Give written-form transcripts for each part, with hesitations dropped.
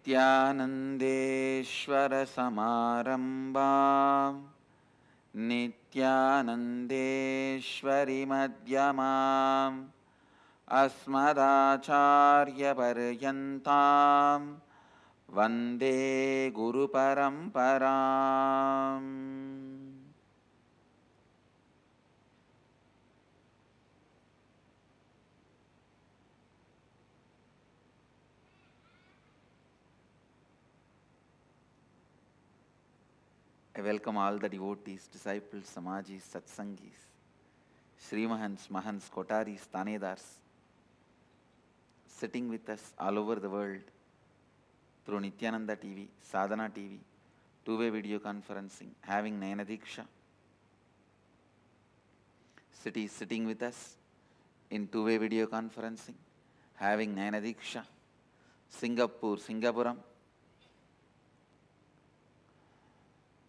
नित्यानन्देश्वरसमारम्भां नित्यानन्देश्वरिमध्यमाम् अस्मदाचार्यपर्यन्तां वन्दे गुरुपरम्पराम्. I welcome all the devotees, disciples, samajis, satsangis, Srimahans, Mahans, Kotaris, Tanedars, sitting with us all over the world through Nityananda TV, Sadhana TV, two-way video conferencing, having Nayana Diksha. City sitting with us in two-way video conferencing, having Nayana Diksha. Singapore, Singapuram.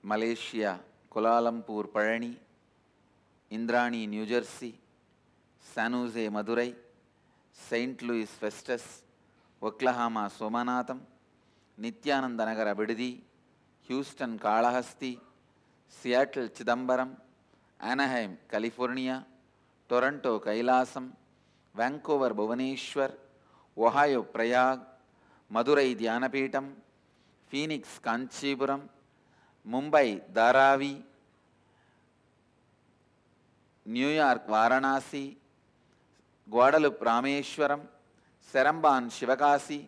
Malaysia, Kuala Lumpur, Palani, Indrani, New Jersey, San Jose, Madurai, St. Louis, Festus, Oklahoma, Somanatham, Nityananda Nagar, Abididi, Houston, Kalahasti, Seattle, Chidambaram, Anaheim, California, Toronto, Kailasam, Vancouver, Bhubaneswar, Ohio, Prayag, Madurai, Dhyanapeetham, Phoenix, Kanchipuram, Mumbai, Dharavi, New York, Varanasi, Guadalupe, Rameshwaram, Seramban, Shivakasi,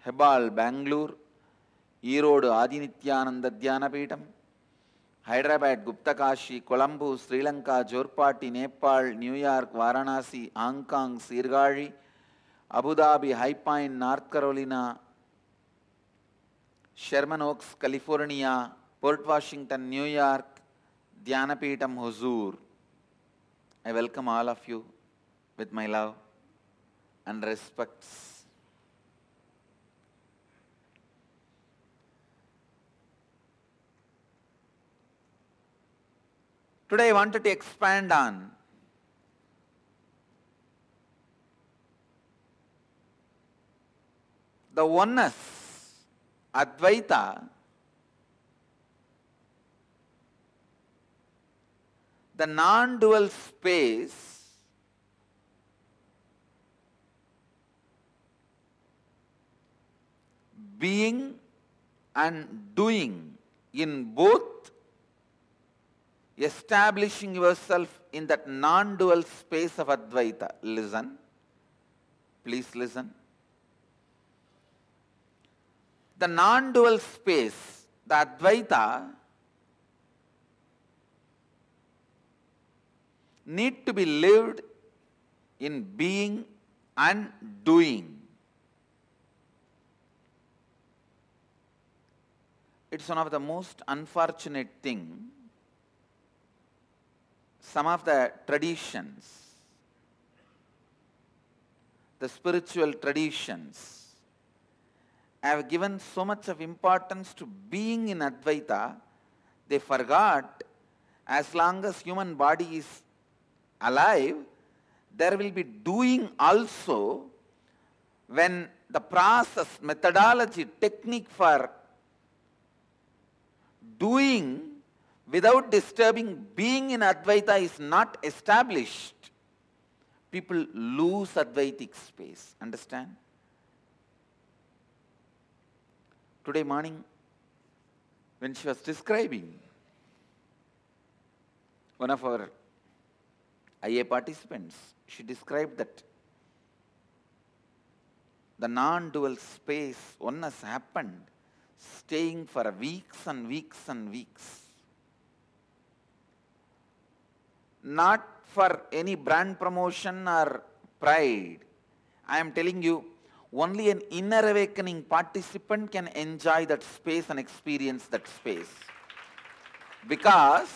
Hebal, Bangalore, Erode, Adinityananda Dhyanapeetham, Hyderabad, Guptakashi, Colombo, Sri Lanka, Jorpati, Nepal, New York, Varanasi, Hong Kong, Sirgari, Abu Dhabi, High Pine, North Carolina, Sherman Oaks, California, Port Washington, New York, Dhyanapeetham, Huzur. I welcome all of you with my love and respects. Today I wanted to expand on the oneness, Advaita, the non-dual space being and doing in both, establishing yourself in that non-dual space of Advaita. Listen, please listen. The non-dual space, the Advaita, need to be lived in being and doing. It's one of the most unfortunate things. Some of the traditions, the spiritual traditions, have given so much of importance to being in Advaita, they forgot as long as human body is alive, there will be doing also, when the process, methodology, technique for doing without disturbing being in Advaita is not established. People lose Advaitic space. Understand? Today morning, when she was describing, one of our IA participants, she described that the non-dual space, oneness happened, staying for weeks and weeks and weeks. Not for any brand promotion or pride. I am telling you, only an inner awakening participant can enjoy that space and experience that space. Because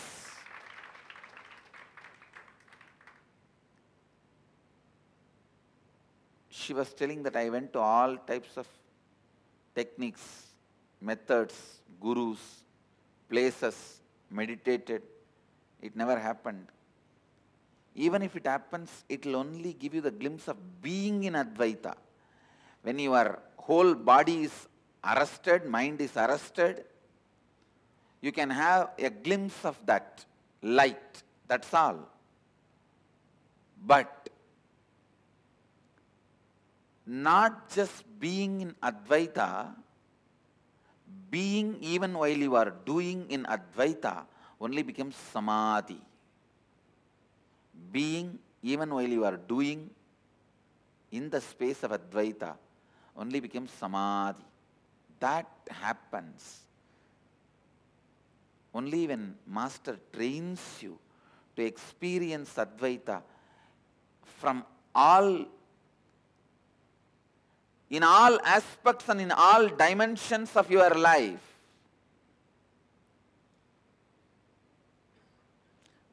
she was telling that I went to all types of techniques, methods, gurus, places, meditated. It never happened. Even if it happens, it will only give you the glimpse of being in Advaita. When your whole body is arrested, mind is arrested. You can have a glimpse of that light, that's all. But not just being in Advaita, being even while you are doing in Advaita only becomes Samadhi. Being even while you are doing in the space of Advaita only becomes Samadhi. That happens only when Master trains you to experience Advaita from in all aspects and in all dimensions of your life.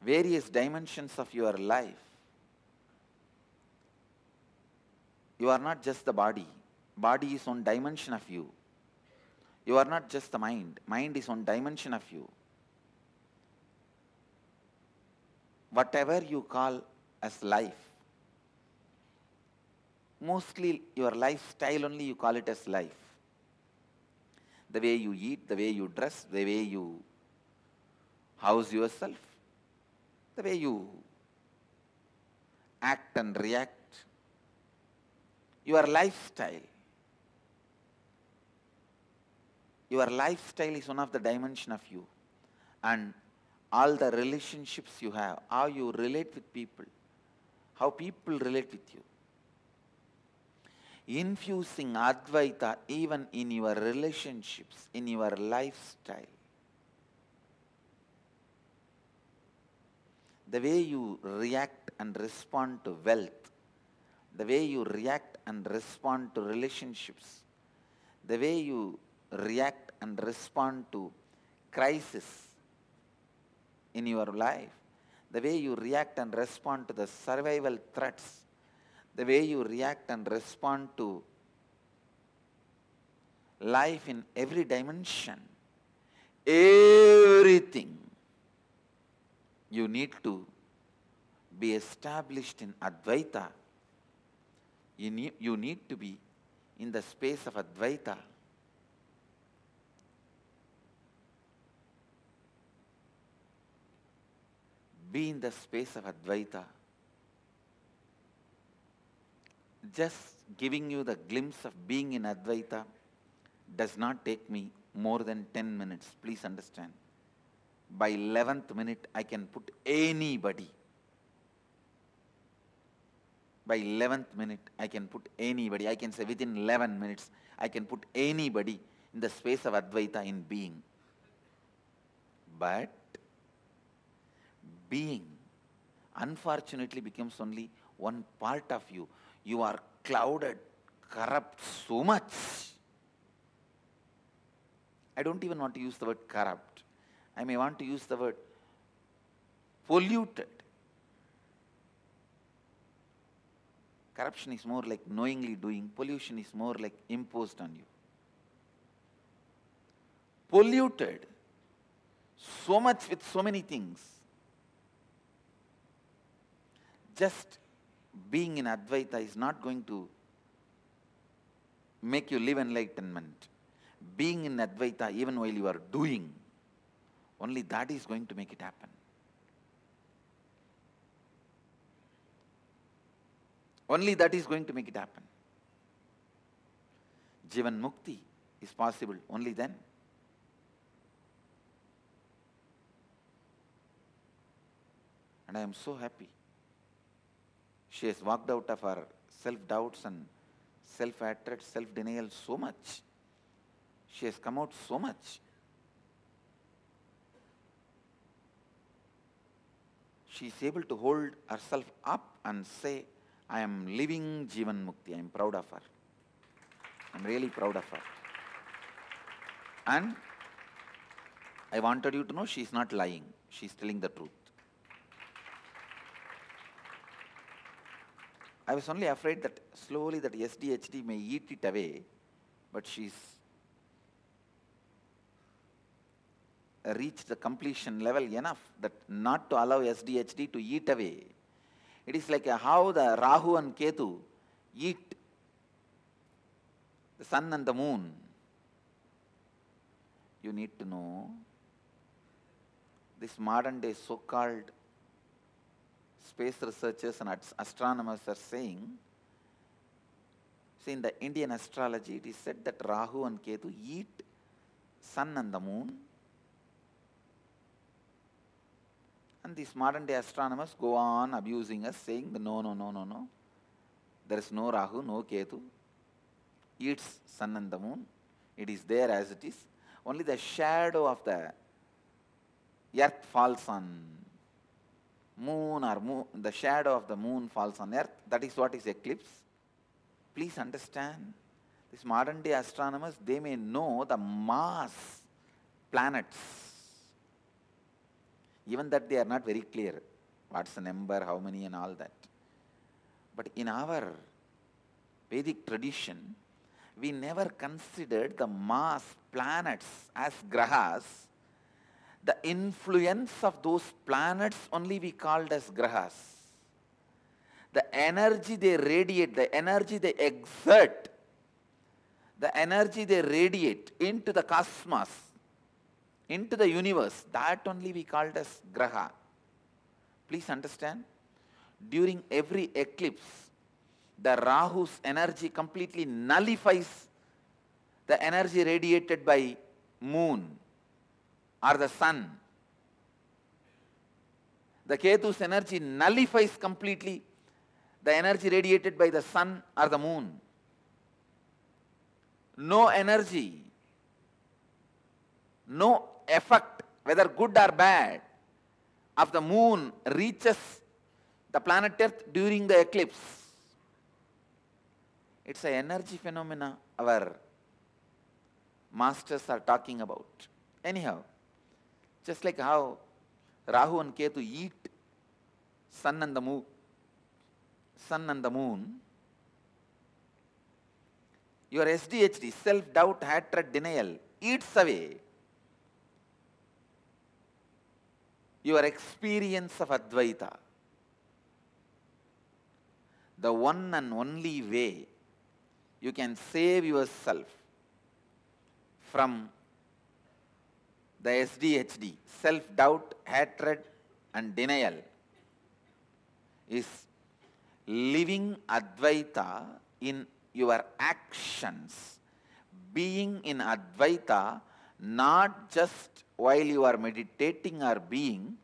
Various dimensions of your life. You are not just the body. Body is one dimension of you. You are not just the mind. Mind is one dimension of you. Whatever you call as life, mostly your lifestyle only you call it as life. The way you eat, the way you dress, the way you house yourself, the way you act and react, your lifestyle. Your lifestyle is one of the dimensions of you. And all the relationships you have, how you relate with people, how people relate with you. Infusing Advaita even in your relationships, in your lifestyle. The way you react and respond to wealth, the way you react and respond to relationships, the way you react and respond to crisis in your life, the way you react and respond to the survival threats, the way you react and respond to life in every dimension, everything, you need to be established in Advaita. You need to be in the space of Advaita. Be in the space of Advaita. Just giving you the glimpse of being in Advaita does not take me more than 10 minutes. Please understand. By 11th minute, I can put anybody. By 11th minute, I can put anybody. I can say within 11 minutes, I can put anybody in the space of Advaita in being. But being, unfortunately, becomes only one part of you. You are clouded, corrupt so much. I don't even want to use the word corrupt. I may want to use the word polluted. Corruption is more like knowingly doing. Pollution is more like imposed on you. Polluted so much with so many things. Just being in Advaita is not going to make you live enlightenment. Being in Advaita, even while you are doing, only that is going to make it happen. Only that is going to make it happen. Jivan Mukti is possible only then. And I am so happy. She has walked out of her self-doubts and self-hatred, self-denial so much. She has come out so much. She is able to hold herself up and say, I am living Jivan Mukti. I am proud of her. I am really proud of her. And I wanted you to know she is not lying. She is telling the truth. I was only afraid that slowly that SDHD may eat it away, but she's reached the completion level enough that not to allow SDHD to eat away. It is like how the Rahu and Ketu eat the sun and the moon. you need to know. This modern day so-called space researchers and astronomers are saying, see, in the Indian astrology, it is said that Rahu and Ketu eat sun and the moon. And these modern day astronomers go on abusing us, saying, no. There is no Rahu, no Ketu. Eats sun and the moon. It is there as it is. Only the shadow of the earth falls on moon, or the shadow of the moon falls on earth. That is what is eclipse. Please understand, these modern day astronomers, they may know the mass planets. Even that they are not very clear. What's the number, how many and all that. But in our Vedic tradition, we never considered the mass planets as grahas. The influence of those planets only we called as grahas. The energy they radiate, the energy they exert, the energy they radiate into the cosmos, into the universe, that only we called as graha. Please understand, during every eclipse, the Rahu's energy completely nullifies the energy radiated by moon or the sun. The Ketu's energy nullifies completely the energy radiated by the sun or the moon. No energy, no effect, whether good or bad, of the moon reaches the planet Earth during the eclipse. It's an energy phenomena our masters are talking about. Anyhow, just like how Rahu and Ketu eat sun and the moon, your SDHD, self-doubt, hatred, denial, eats away your experience of Advaita. The one and only way you can save yourself from the SDHD, self-doubt, hatred and denial, is living Advaita in your actions, being in Advaita not just while you are meditating or being,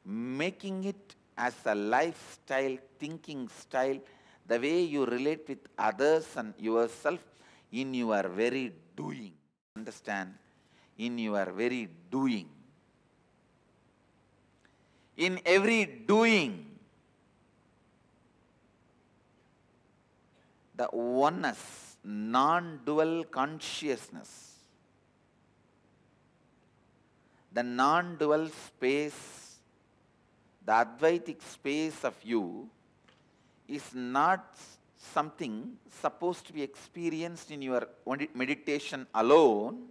making it as a lifestyle, thinking style, the way you relate with others and yourself in your very doing. Understand? In your very doing. In every doing, the oneness, non-dual consciousness, the non-dual space, the Advaitic space of you is not something supposed to be experienced in your meditation alone.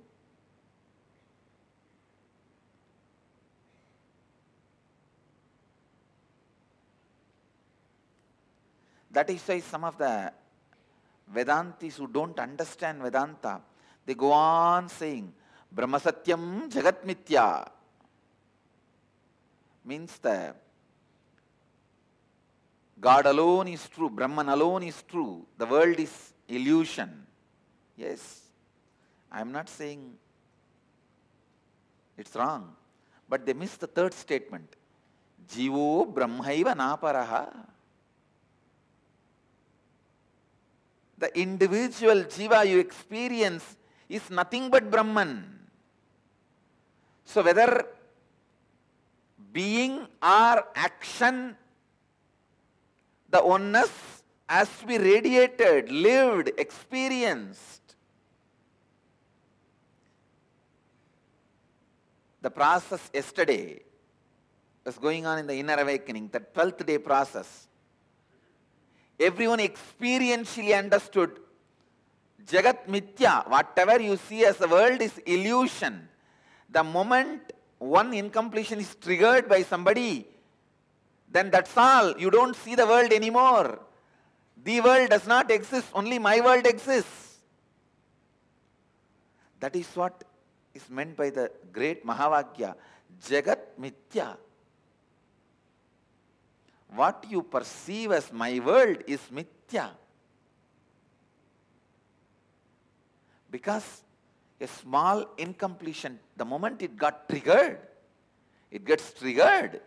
That is why some of the Vedantis who don't understand Vedanta, they go on saying, Brahma Satyam Jagat Mithya. Means the God alone is true, Brahman alone is true, the world is illusion. Yes, I am not saying it's wrong, but they miss the third statement. Jivo Brahmaiva Naparaha. The individual Jiva you experience is nothing but Brahman. So whether being or action, the oneness has to be radiated, lived, experienced. The process yesterday was going on in the inner awakening, the 12th day process. Everyone experientially understood Jagat Mithya, whatever you see as the world is illusion. The moment one incompletion is triggered by somebody, then that's all. You don't see the world anymore. The world does not exist, only my world exists. That is what is meant by the great Mahavakya, Jagat Mithya. What you perceive as my world is Mithya. Because a small incompletion, the moment it got triggered, it gets triggered.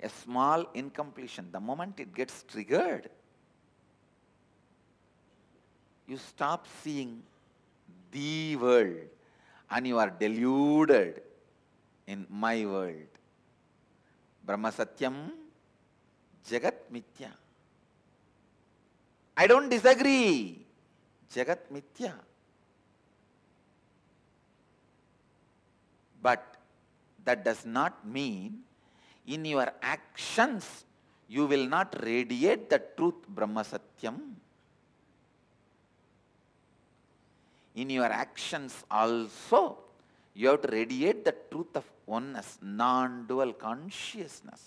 A small incompletion, the moment it gets triggered, you stop seeing the world and you are deluded in my world. Brahma Satyam, Jagat Mithya. I don't disagree. Jagat Mithya. But that does not mean in your actions you will not radiate the truth Brahma Satyam. In your actions also you have to radiate the truth of oneness, non-dual consciousness.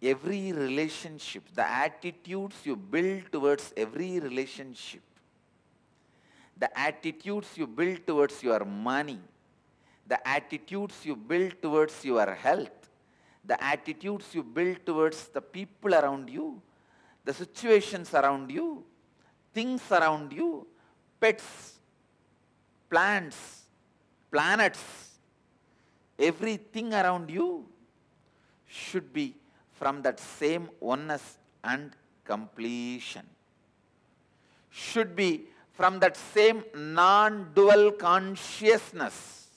Every relationship, the attitudes you build towards every relationship, the attitudes you build towards your money, the attitudes you build towards your health, the attitudes you build towards the people around you, the situations around you, things around you, pets, plants, planets, everything around you should be from that same oneness and completion. Should be from that same non-dual consciousness.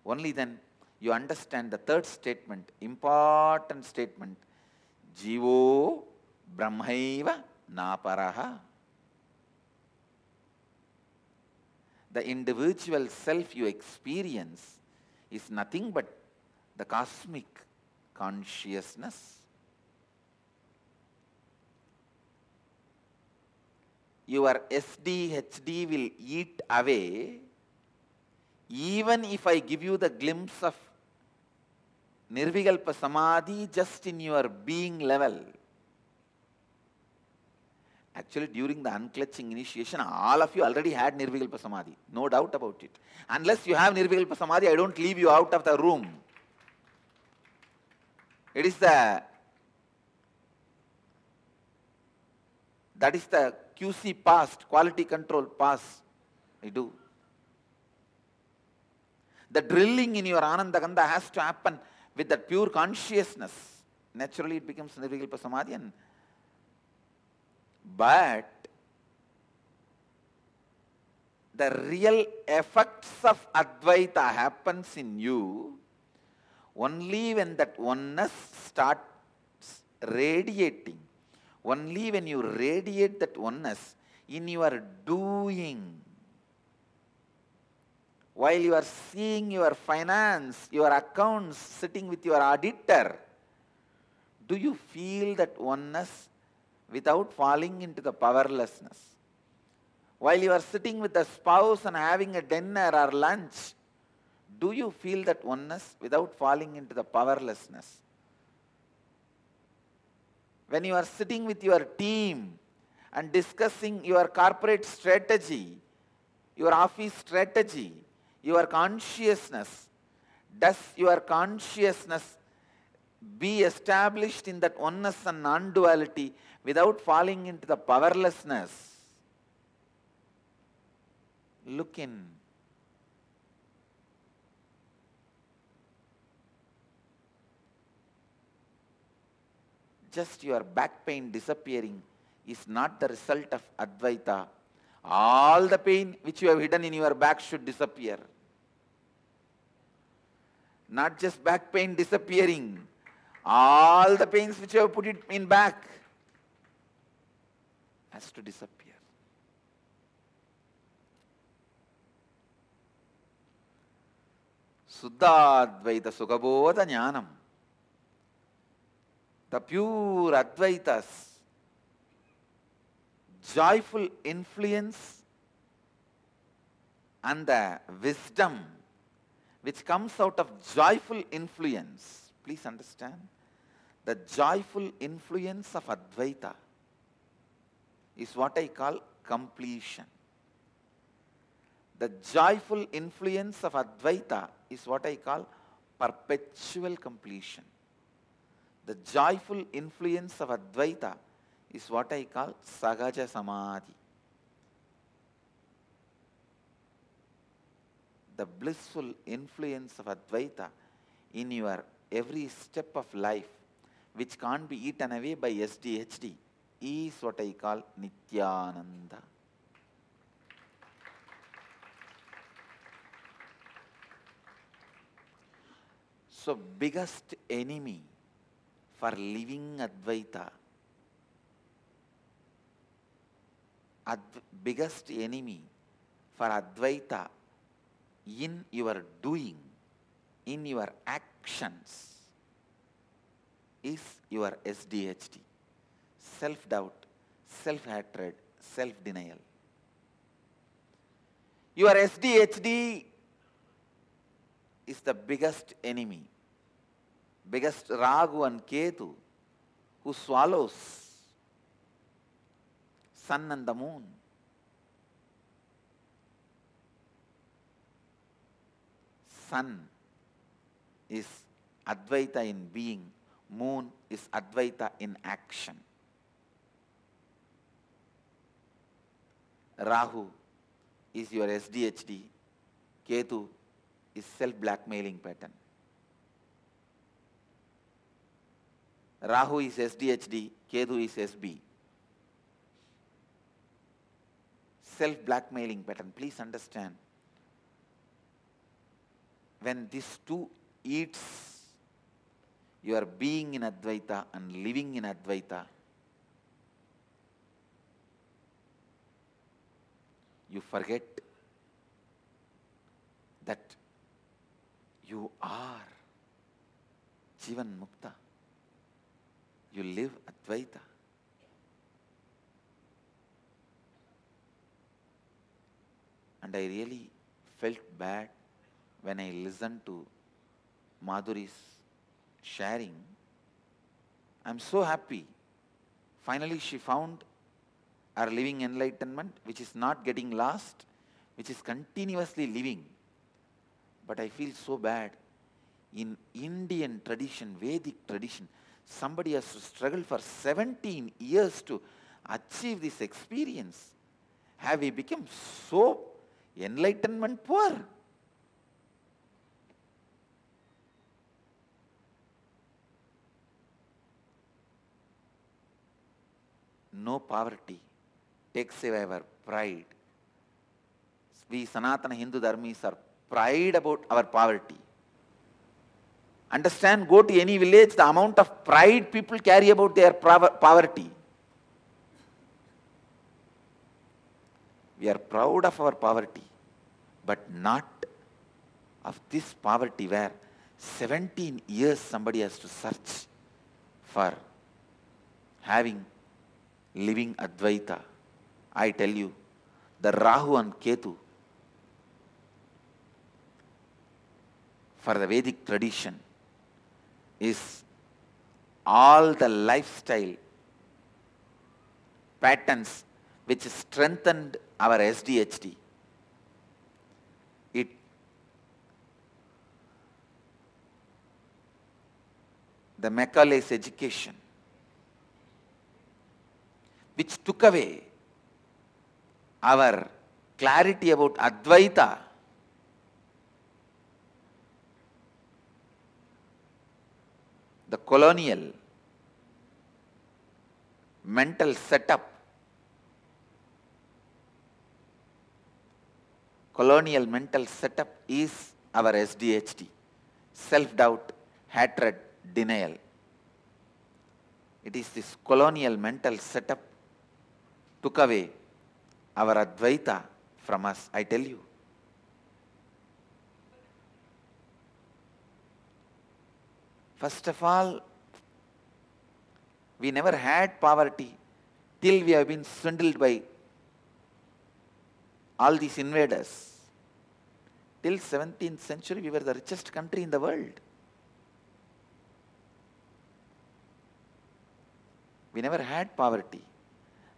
Only then you understand the third statement, important statement, Jivo Brahmaiva Naparaha. The individual self you experience is nothing but the cosmic consciousness. Your SDHD will eat away even if I give you the glimpse of Nirvikalpa Samadhi just in your being level. Actually, during the unclutching initiation, all of you already had Nirvikalpa Samadhi. No doubt about it. Unless you have Nirvikalpa Samadhi, I don't leave you out of the room. It is that is the QC past, quality control pass I do. The drilling in your Anandagandha has to happen with that pure consciousness. Naturally, it becomes Nirvikalpa Samadhi. But the real effects of Advaita happens in you only when that oneness starts radiating. Only when you radiate that oneness in your doing. While you are seeing your finance, your accounts, sitting with your auditor, do you feel that oneness without falling into the powerlessness? While you are sitting with a spouse and having a dinner or lunch, do you feel that oneness without falling into the powerlessness? When you are sitting with your team and discussing your corporate strategy, your office strategy, your consciousness, does your consciousness be established in that oneness and non-duality without falling into the powerlessness? Look in. Just your back pain disappearing is not the result of Advaita. All the pain which you have hidden in your back should disappear. Not just back pain disappearing. All the pains which you have put it in back has to disappear. Suddha-Advaita Sukhabodha Jnanam. The pure Advaitas, joyful influence and the wisdom which comes out of joyful influence. Please understand, the joyful influence of Advaita is what I call completion. The joyful influence of Advaita is what I call perpetual completion. The joyful influence of Advaita is what I call Sahaja Samadhi. The blissful influence of Advaita in your every step of life, which can't be eaten away by SDHD, is what I call Nityananda. So, biggest enemy for living Advaita, biggest enemy for Advaita in your doing, in your actions, is your SDHD. Self-doubt, self-hatred, self-denial. Your SDHD is the biggest enemy, biggest Rahu and Ketu, who swallows sun and the moon. Sun is Advaita in being, moon is Advaita in action. Rahu is your SDHD, Ketu is self-blackmailing pattern. Rahu is SDHD, Ketu is SB. Self-blackmailing pattern. Please understand, when these two eats your being in Advaita and living in Advaita, you forget that you are Jivan Mukta. You live Advaita. And I really felt bad when I listened to Madhuri's sharing. I'm so happy. Finally, she found her living enlightenment, which is not getting lost, which is continuously living. But I feel so bad. In Indian tradition, Vedic tradition, somebody has to struggle for 17 years to achieve this experience. Have we become so enlightenment poor? No poverty takes away our pride. We Sanatana Hindu Dharmis are pride about our poverty. Understand, go to any village, the amount of pride people carry about their poverty. We are proud of our poverty, but not of this poverty where 17 years somebody has to search for living Advaita. I tell you, the Rahu and Ketu for the Vedic tradition is all the lifestyle patterns which strengthened our SDHD. The Macaulay's education, which took away our clarity about Advaita, the colonial mental setup, is our SDHD, self-doubt, hatred, denial. It is this colonial mental setup took away our Advaita from us, I tell you. First of all, we never had poverty till we have been swindled by all these invaders. Till 17th century, we were the richest country in the world. We never had poverty.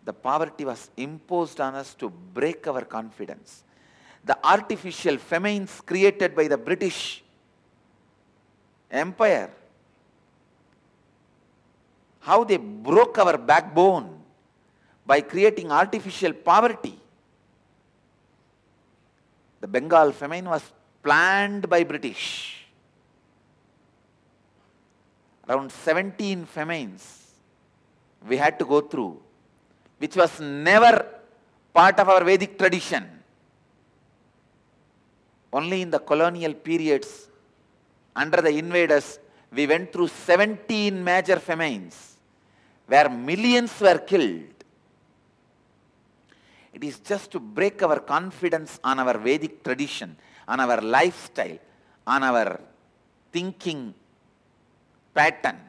The poverty was imposed on us to break our confidence. The artificial famines created by the British Empire, how they broke our backbone by creating artificial poverty. The Bengal famine was planned by British. Around 17 famines we had to go through, which was never part of our Vedic tradition. Only in the colonial periods, under the invaders, we went through 17 major famines, where millions were killed. It is just to break our confidence on our Vedic tradition, on our lifestyle, on our thinking pattern.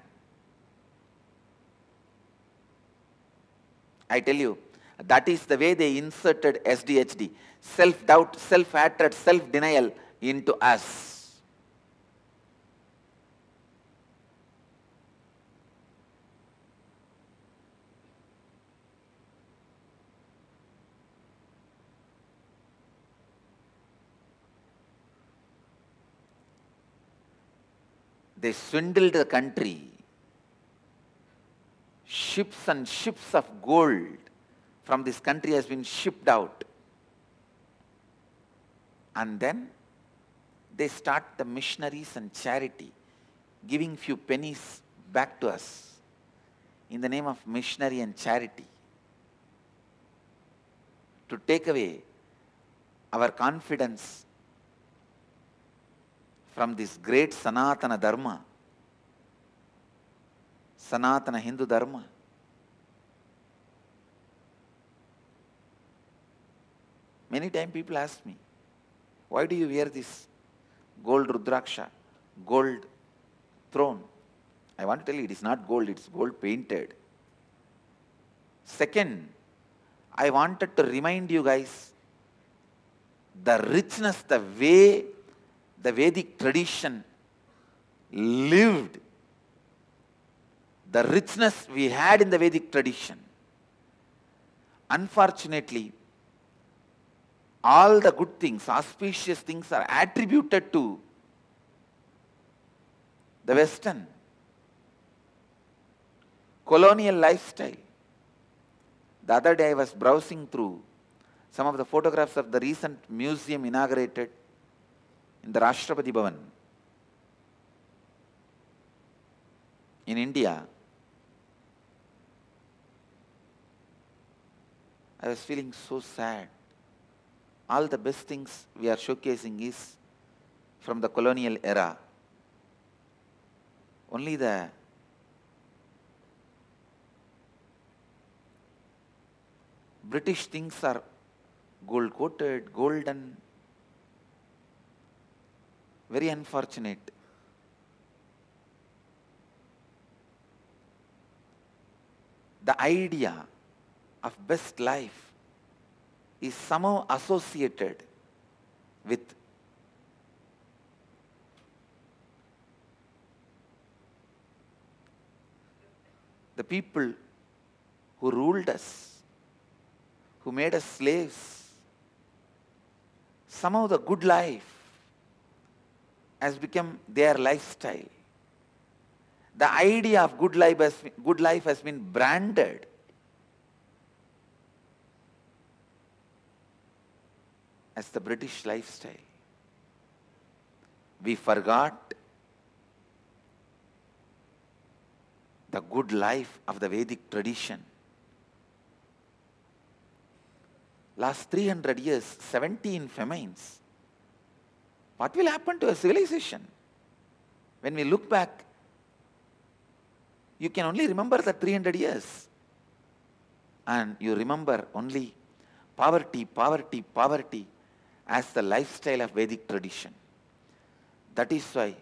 I tell you, that is the way they inserted SDHD, self-doubt, self-hatred, self-denial into us. They swindled the country. Ships and ships of gold from this country has been shipped out. And then they start the missionaries and charity, giving few pennies back to us in the name of missionary and charity, to take away our confidence from this great Sanatana Dharma, Sanatana Hindu Dharma. Many times people ask me, why do you wear this gold Rudraksha, gold throne? I want to tell you, it is not gold, it is gold painted. Second, I wanted to remind you guys the richness, the way the Vedic tradition lived, the richness we had in the Vedic tradition. Unfortunately, all the good things, auspicious things are attributed to the Western colonial lifestyle. The other day I was browsing through some of the photographs of the recent museum inaugurated in the Rashtrapati Bhavan in India. I was feeling so sad. All the best things we are showcasing is from the colonial era. Only the British things are gold coated, golden. Very unfortunate. The idea of best life is somehow associated with the people who ruled us, who made us slaves. Somehow the good life has become their lifestyle. The idea of good life has been branded as the British lifestyle. We forgot the good life of the Vedic tradition. Last 300 years, 17 famines. What will happen to a civilization? When we look back, you can only remember the 300 years. And you remember only poverty, poverty, poverty as the lifestyle of Vedic tradition. That is why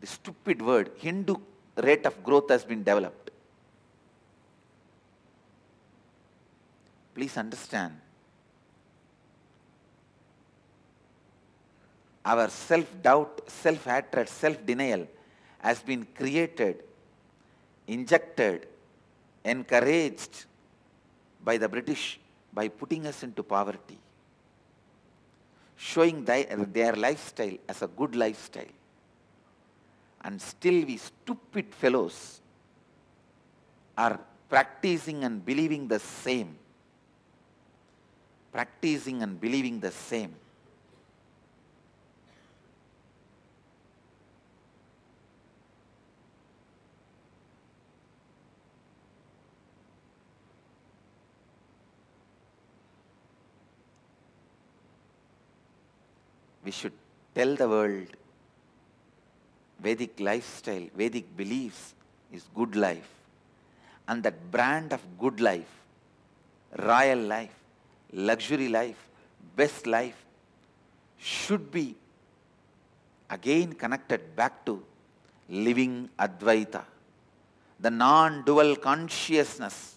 the stupid word Hindu rate of growth has been developed. Please understand. our self-doubt, self-hatred, self-denial has been created, injected, encouraged by the British by putting us into poverty, showing their lifestyle as a good lifestyle. And still we stupid fellows are practicing and believing the same. Practicing and believing the same. We should tell the world Vedic lifestyle, Vedic beliefs is good life. And that brand of good life, royal life, luxury life, best life should be again connected back to living Advaita, the non-dual consciousness.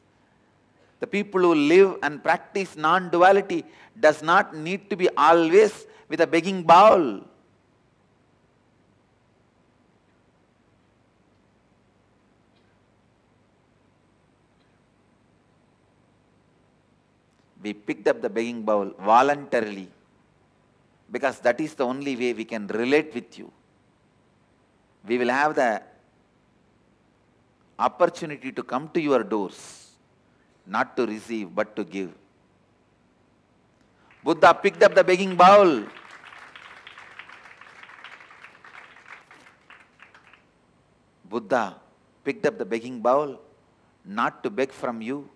The people who live and practice non-duality does not need to be always with a begging bowl. We picked up the begging bowl voluntarily because that is the only way we can relate with you. We will have the opportunity to come to your doors, not to receive but to give. Buddha picked up the begging bowl. Buddha picked up the begging bowl not to beg from you.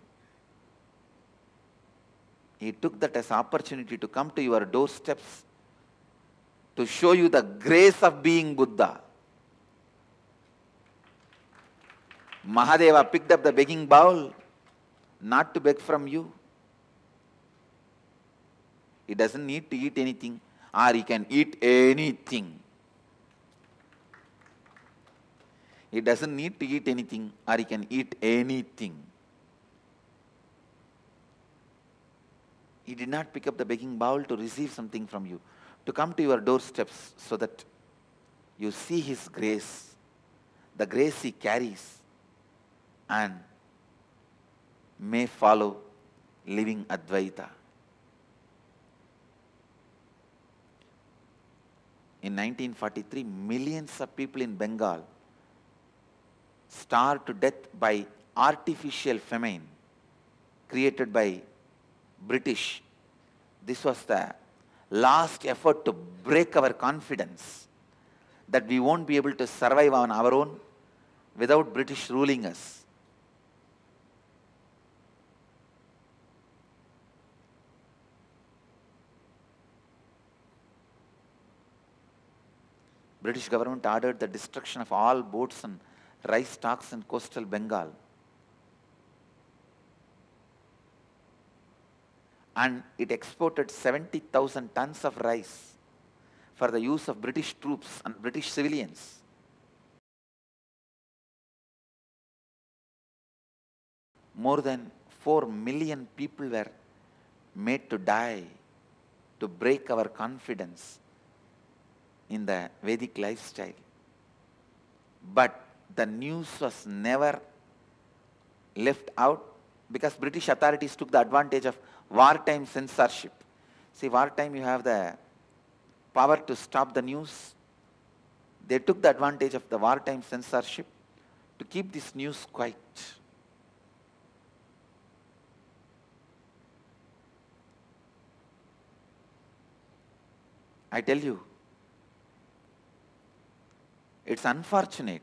He took that as opportunity to come to your doorsteps to show you the grace of being Buddha. Mahadeva picked up the begging bowl not to beg from you. He doesn't need to eat anything, or he can eat anything. He doesn't need to eat anything, or he can eat anything. He did not pick up the begging bowl to receive something from you, to come to your doorsteps so that you see his grace, the grace he carries, and may follow living Advaita. In 1943, millions of people in Bengal starved to death by artificial famine created by British. This was the last effort to break our confidence that we won't be able to survive on our own without British ruling us. British government ordered the destruction of all boats and rice stocks in coastal Bengal. And it exported 70,000 tons of rice for the use of British troops and British civilians. More than 4 million people were made to die to break our confidence in the Vedic lifestyle. But the news was never left out because British authorities took the advantage of wartime censorship. See, wartime you have the power to stop the news. They took the advantage of the wartime censorship to keep this news quiet. I tell you, it's unfortunate.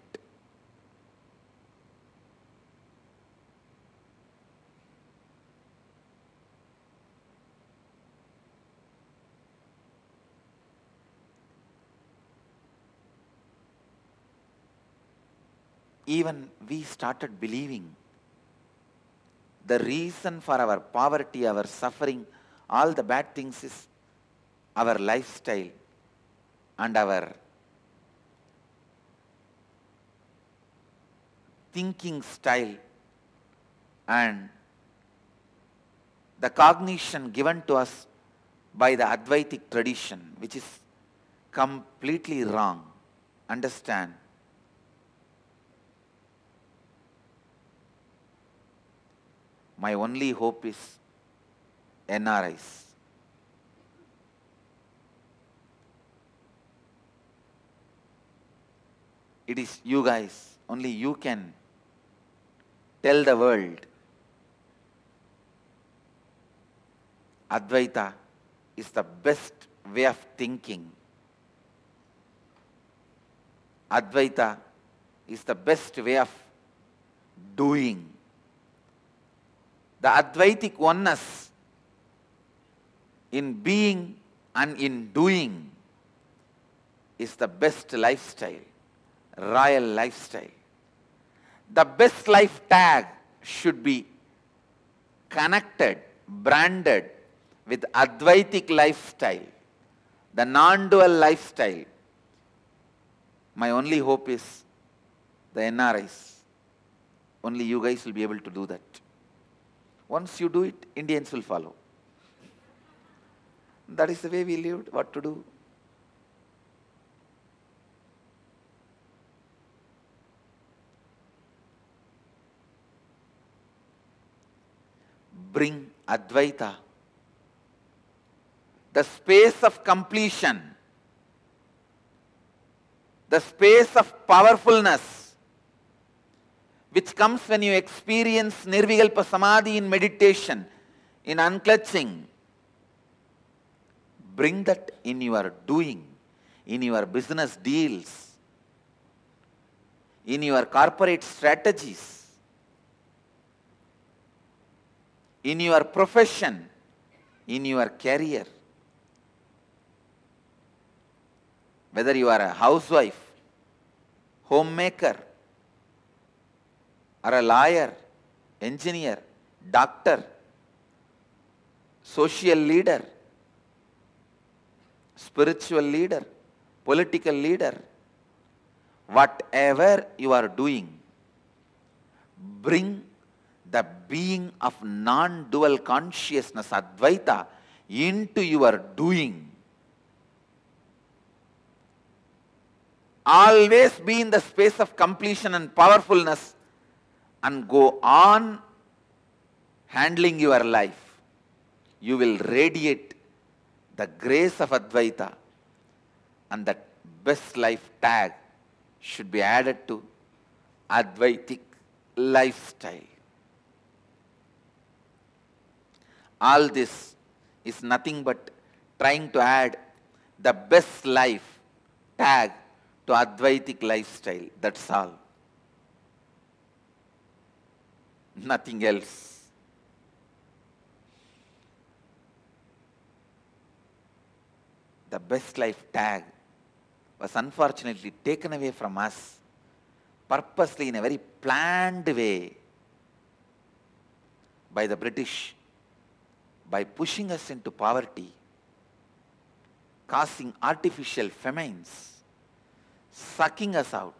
Even we started believing the reason for our poverty, our suffering, all the bad things is our lifestyle and our thinking style and the cognition given to us by the Advaitic tradition, which is completely wrong. Understand? My only hope is NRIs. It is you guys, only you can tell the world Advaita is the best way of thinking. Advaita is the best way of doing. The Advaitic oneness in being and in doing is the best lifestyle, royal lifestyle. The best life tag should be connected, branded with Advaitic lifestyle, the non-dual lifestyle. My only hope is the NRIs. Only you guys will be able to do that. Once you do it, Indians will follow. That is the way we lived, what to do. Bring Advaita, the space of completion, the space of powerfulness, which comes when you experience Nirvikalpa Samadhi in meditation, in unclutching. Bring that in your doing, in your business deals, in your corporate strategies, in your profession, in your career. Whether you are a housewife, homemaker, or a lawyer, engineer, doctor, social leader, spiritual leader, political leader, whatever you are doing, bring the being of non-dual consciousness, Advaita, into your doing. Always be in the space of completion and powerfulness and go on handling your life. You will radiate the grace of Advaita, and that best life tag should be added to Advaitic lifestyle. All this is nothing but trying to add the best life tag to Advaitic lifestyle. That's all. Nothing else. The best life tag was unfortunately taken away from us purposely in a very planned way by the British, by pushing us into poverty, causing artificial famines, sucking us out.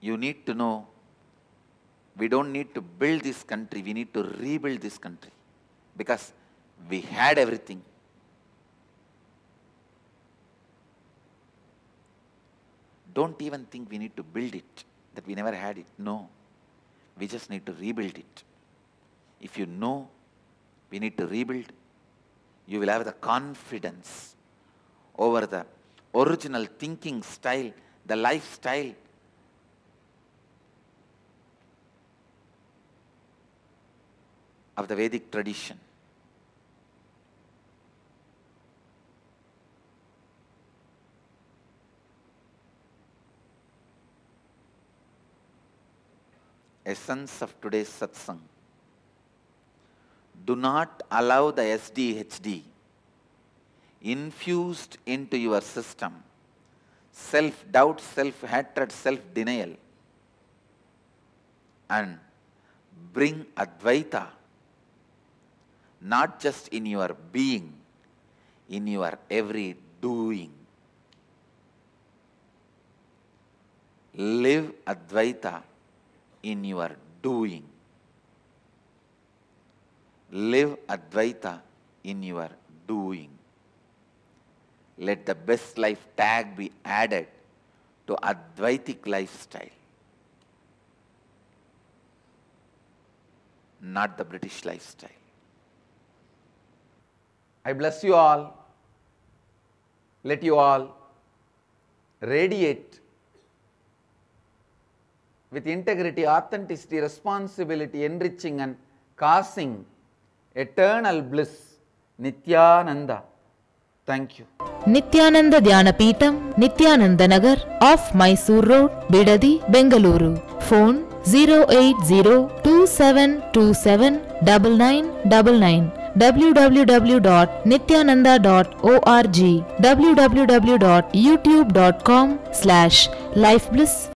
You need to know, we don't need to build this country, we need to rebuild this country, because we had everything. Don't even think we need to build it, that we never had it. No. We just need to rebuild it. If you know we need to rebuild, you will have the confidence over the original thinking style, the lifestyle of the Vedic tradition. Essence of today's satsang. Do not allow the SDHD infused into your system, self-doubt, self-hatred, self-denial, and bring Advaita not just in your being, in your every doing. Live Advaita in your doing. Live Advaita in your doing. Let the best life tag be added to Advaitic lifestyle, not the British lifestyle. I bless you all. Let you all radiate with integrity, authenticity, responsibility, enriching and causing eternal bliss. Nityananda. Thank you. Nityananda Dhyanapitham, Nityananda Nagar, off Mysore Road, Bidadi, Bengaluru. Phone 08027279999. www.nityananda.org. www.youtube.com/lifebliss.